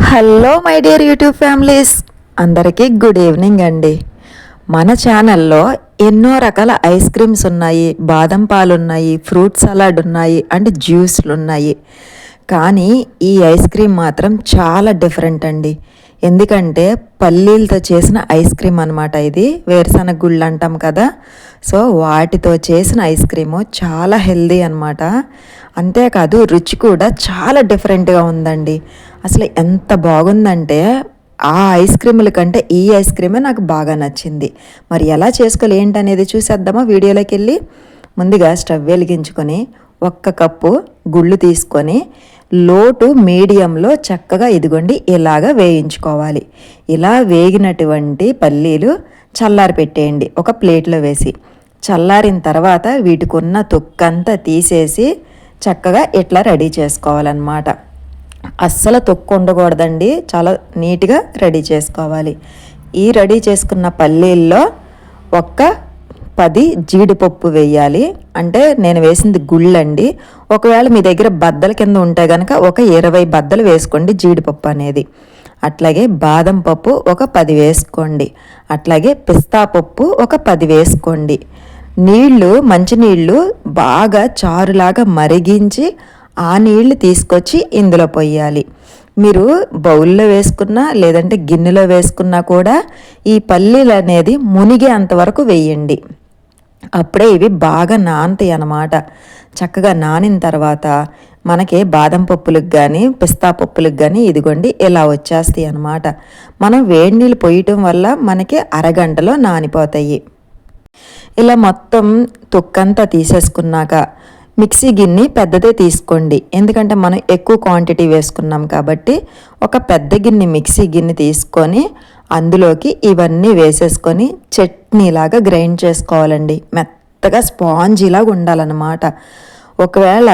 Hello my dear YouTube families, అందరికీ good evening అండి. మన ఛానల్లో ఎన్నో రకాల ఐస్ క్రీమ్స్ ఉన్నాయి, బాదం పాలు ఉన్నాయి, ఫ్రూట్ సలాడ్ ఉన్నాయి అండ్ జ్యూస్లు ఉన్నాయి. కానీ ఈ ఐస్ క్రీమ్ మాత్రం చాలా డిఫరెంట్ అండి. ఎందుకంటే పల్లీలతో చేసిన ఐస్ క్రీమ్ అనమాట. ఇది వేరుశనగ గుళ్ళు అంటాం కదా, సో వాటితో చేసిన ఐస్ క్రీము చాలా హెల్దీ అనమాట. అంతేకాదు రుచి కూడా చాలా డిఫరెంట్గా ఉందండి. అసలు ఎంత బాగుందంటే ఆ ఐస్ క్రీముల కంటే ఈ ఐస్ క్రీమే నాకు బాగా నచ్చింది. మరి ఎలా చేసుకోవాలి ఏంటనేది చూసేద్దామా వీడియోలోకి వెళ్ళి. ముందుగా స్టవ్ వెలిగించుకొని 1 కప్పు గుళ్ళు తీసుకొని లో టు మీడియంలో చక్కగా ఇదిగోండి ఇలాగా వేయించుకోవాలి. ఇలా వేగినటువంటి పల్లీలు చల్లారి పెట్టేయండి ఒక ప్లేట్లో వేసి. చల్లారిన తర్వాత వీటికి ఉన్న తొక్కంతా తీసేసి చక్కగా ఇట్లా రెడీ చేసుకోవాలన్నమాట. అస్సలు తొక్కు ఉండకూడదండి, చాలా నీట్గా రెడీ చేసుకోవాలి. ఈ రెడీ చేసుకున్న పల్లీల్లో 10 జీడిపప్పు వేయాలి. అంటే నేను వేసింది గుళ్ళండి. ఒకవేళ మీ దగ్గర బద్దల కింద ఉంటే కనుక ఒక 20 బద్దలు వేసుకోండి జీడిపప్పు అనేది. అట్లాగే బాదం పప్పు ఒక 10 వేసుకోండి. అట్లాగే పిస్తా పప్పు ఒక 10 వేసుకోండి. నీళ్లు మంచినీళ్ళు బాగా చారులాగా మరిగించి ఆ నీళ్లు తీసుకొచ్చి ఇందులో పొయ్యాలి. మీరు బౌల్లో వేసుకున్నా లేదంటే గిన్నెలో వేసుకున్నా కూడా ఈ పల్లీలు అనేది మునిగే అంతవరకు వేయండి. అప్పుడే ఇవి బాగా నానతాయి అన్నమాట. చక్కగా నానిన తర్వాత మనకి బాదం పప్పులకు కానీ పిస్తా పప్పులకు కానీ ఇదిగోండి ఇలా వచ్చేస్తాయి అన్నమాట. మనం వేడి నీళ్ళు పోయటం వల్ల మనకి అరగంటలో నానిపోతాయి. ఇలా మొత్తం తొక్కంతా తీసేసుకున్నాక మిక్సీ గిన్నె పెద్దదే తీసుకోండి. ఎందుకంటే మనం ఎక్కువ క్వాంటిటీ వేసుకున్నాం కాబట్టి ఒక పెద్ద గిన్నె మిక్సీ గిన్నె తీసుకొని అందులోకి ఇవన్నీ వేసేసుకొని చట్నీలాగా గ్రైండ్ చేసుకోవాలండి. మెత్తగా స్పాంజీలాగా ఉండాలన్నమాట. ఒకవేళ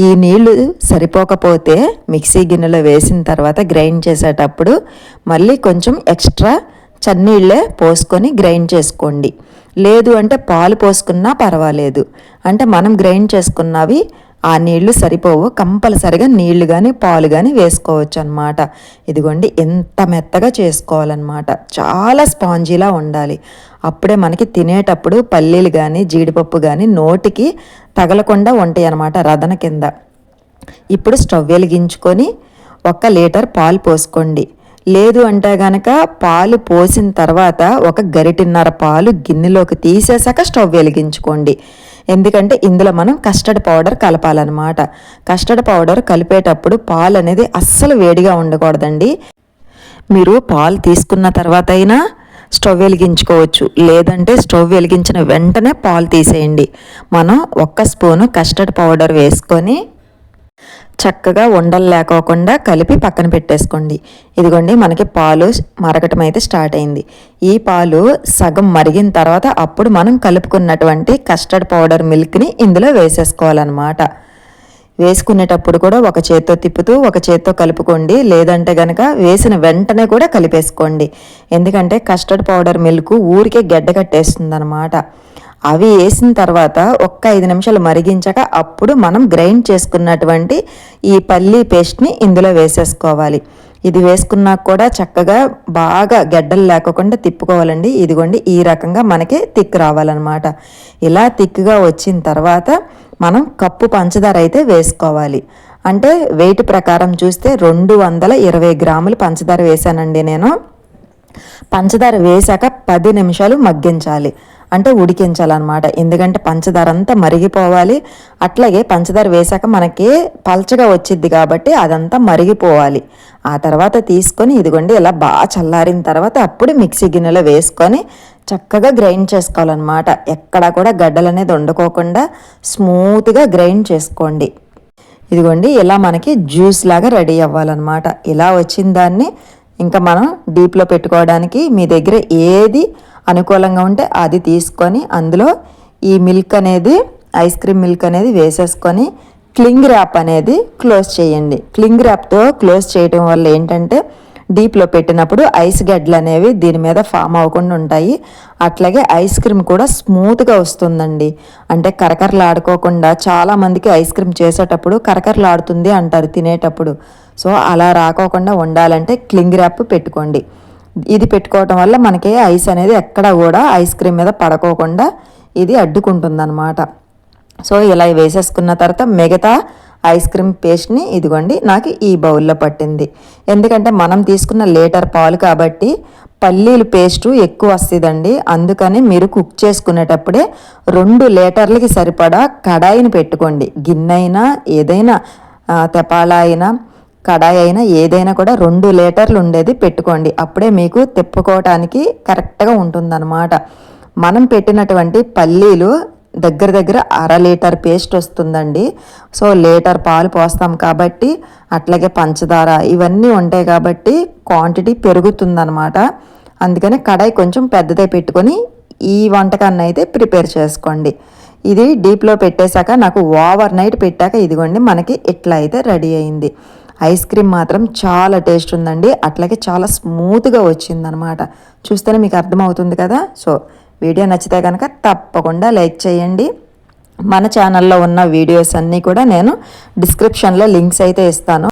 ఈ నీళ్లు సరిపోకపోతే మిక్సీ గిన్నెలో వేసిన తర్వాత గ్రైండ్ చేసేటప్పుడు మళ్ళీ కొంచెం ఎక్స్ట్రా చన్నీళ్ళే పోసుకొని గ్రైండ్ చేసుకోండి. లేదు అంటే పాలు పోసుకున్నా పర్వాలేదు. అంటే మనం గ్రైండ్ చేసుకున్నవి ఆ నీళ్లు సరిపోవు, కంపల్సరిగా నీళ్లు కానీ పాలు కానీ వేసుకోవచ్చు అనమాట. ఇదిగోండి ఎంత మెత్తగా చేసుకోవాలన్నమాట. చాలా స్పాంజీలా ఉండాలి. అప్పుడే మనకి తినేటప్పుడు పల్లీలు కానీ జీడిపప్పు కానీ నోటికి తగలకుండా ఉంటాయి అన్నమాట రదన కింద. ఇప్పుడు స్టవ్ వెలిగించుకొని 1 లీటర్ పాలు పోసుకోండి. లేదు అంటే కనుక పాలు పోసిన తర్వాత 1 గరిటెన్నర పాలు గిన్నెలోకి తీసేసాక స్టవ్ వెలిగించుకోండి. ఎందుకంటే ఇందులో మనం కస్టర్డ్ పౌడర్ కలపాలన్నమాట. కస్టర్డ్ పౌడర్ కలిపేటప్పుడు పాలు అనేది అస్సలు వేడిగా ఉండకూడదండి. మీరు పాలు తీసుకున్న తర్వాత అయినా స్టవ్ వెలిగించుకోవచ్చు, లేదంటే స్టవ్ వెలిగించిన వెంటనే పాలు తీసేయండి. మనం 1 స్పూను కస్టర్డ్ పౌడర్ వేసుకొని చక్కగా ఉండలు లేకోకుండా కలిపి పక్కన పెట్టేసుకోండి. ఇదిగోండి మనకి పాలు మరగటం అయితే స్టార్ట్ అయింది. ఈ పాలు సగం మరిగిన తర్వాత అప్పుడు మనం కలుపుకున్నటువంటి కస్టర్డ్ పౌడర్ మిల్క్ని ఇందులో వేసేసుకోవాలన్నమాట. వేసుకునేటప్పుడు కూడా ఒక చేత్తో తిప్పుతూ ఒక చేత్తో కలుపుకోండి. లేదంటే కనుక వేసిన వెంటనే కూడా కలిపేసుకోండి. ఎందుకంటే కస్టర్డ్ పౌడర్ మిల్క్ ఊరికే గడ్డ కట్టేస్తుంది అనమాట. అవి వేసిన తర్వాత 5 నిమిషాలు మరిగించాక అప్పుడు మనం గ్రైండ్ చేసుకున్నటువంటి ఈ పల్లీ పేస్ట్ని ఇందులో వేసేసుకోవాలి. ఇది వేసుకున్నాక కూడా చక్కగా బాగా గడ్డలు లేకుండా తిప్పుకోవాలండి. ఇదిగోండి ఈ రకంగా మనకి తిక్కు రావాలన్నమాట. ఇలా తిక్కుగా వచ్చిన తర్వాత మనం కప్పు పంచదార అయితే వేసుకోవాలి. అంటే వెయిట్ ప్రకారం చూస్తే 220 గ్రాములు పంచదార వేసానండి నేను. పంచదార వేసాక 10 నిమిషాలు మగ్గించాలి, అంటే ఉడికించాలన్నమాట. ఎందుకంటే పంచదార అంతా మరిగిపోవాలి. అట్లాగే పంచదార వేసాక మనకి పల్చగా వచ్చిద్ది కాబట్టి అదంతా మరిగిపోవాలి. ఆ తర్వాత తీసుకొని ఇదిగోండి ఇలా బాగా చల్లారిన తర్వాత అప్పుడు మిక్సీ గిన్నెలో వేసుకొని చక్కగా గ్రైండ్ చేసుకోవాలన్నమాట. ఎక్కడా కూడా గడ్డలు అనేది వండుకోకుండా స్మూత్గా గ్రైండ్ చేసుకోండి. ఇదిగోండి ఇలా మనకి జ్యూస్ లాగా రెడీ అవ్వాలన్నమాట. ఇలా వచ్చిన దాన్ని ఇంకా మనం డీప్లో పెట్టుకోవడానికి మీ దగ్గర ఏది అనుకూలంగా ఉంటే అది తీసుకొని అందులో ఈ మిల్క్ అనేది ఐస్ క్రీమ్ మిల్క్ అనేది వేసేసుకొని క్లింగ్ ర్యాప్ అనేది క్లోజ్ చేయండి. క్లింగ్ ర్యాప్తో క్లోజ్ చేయడం వల్ల ఏంటంటే డీప్లో పెట్టినప్పుడు ఐస్ గడ్డలు అనేవి దీని మీద ఫామ్ అవ్వకుండా ఉంటాయి. అట్లాగే ఐస్ క్రీమ్ కూడా స్మూత్గా వస్తుందండి. అంటే కరకరలాడుకోకుండా, చాలామందికి ఐస్ క్రీమ్ చేసేటప్పుడు కరకరలాడుతుంది అంటారు తినేటప్పుడు. సో అలా రాకోకుండా ఉండాలంటే క్లింగ్ ర్యాప్ పెట్టుకోండి. ఇది పెట్టుకోవటం వల్ల మనకి ఐస్ అనేది ఎక్కడ కూడా ఐస్ క్రీమ్ మీద పడుకోకుండా ఇది అడ్డుకుంటుందన్నమాట. సో ఇలా వేసేసుకున్న తర్వాత మిగతా ఐస్ క్రీమ్ పేస్ట్ని ఇదిగోండి నాకు ఈ బౌల్లో పట్టింది. ఎందుకంటే మనం తీసుకున్న లీటర్ పాలు కాబట్టి పల్లీలు పేస్టు ఎక్కువ వస్తుందండి. అందుకని మీరు కుక్ చేసుకునేటప్పుడే 2 లీటర్లకి సరిపడా కడాయిని పెట్టుకోండి. గిన్నె అయినా ఏదైనా తెపాలా అయినా కడాయి అయినా ఏదైనా కూడా 2 లీటర్లు ఉండేది పెట్టుకోండి. అప్పుడే మీకు తిప్పుకోవటానికి కరెక్ట్గా ఉంటుందన్నమాట. మనం పెట్టినటువంటి పల్లీలు దగ్గర దగ్గర 1/2 లీటర్ పేస్ట్ వస్తుందండి. సో లీటర్ పాలు పోస్తాం కాబట్టి అట్లాగే పంచదార ఇవన్నీ ఉంటాయి కాబట్టి క్వాంటిటీ పెరుగుతుందన్నమాట. అందుకని కడాయి కొంచెం పెద్దదే పెట్టుకొని ఈ వంటకాన్ని అయితే ప్రిపేర్ చేసుకోండి. ఇది డీప్లో పెట్టేశాక నాకు ఓవర్ నైట్ పెట్టాక ఇదిగోండి మనకి ఇట్లా అయితే రెడీ అయింది. ఐస్ క్రీమ్ మాత్రం చాలా టేస్ట్ ఉందండి. అట్లాగే చాలా స్మూత్గా వచ్చిందనమాట. చూస్తేనే మీకు అర్థమవుతుంది కదా. సో వీడియో నచ్చితే కనుక తప్పకుండా లైక్ చేయండి. మన ఛానల్లో ఉన్న వీడియోస్ అన్నీ కూడా నేను డిస్క్రిప్షన్లో లింక్స్ అయితే ఇస్తాను.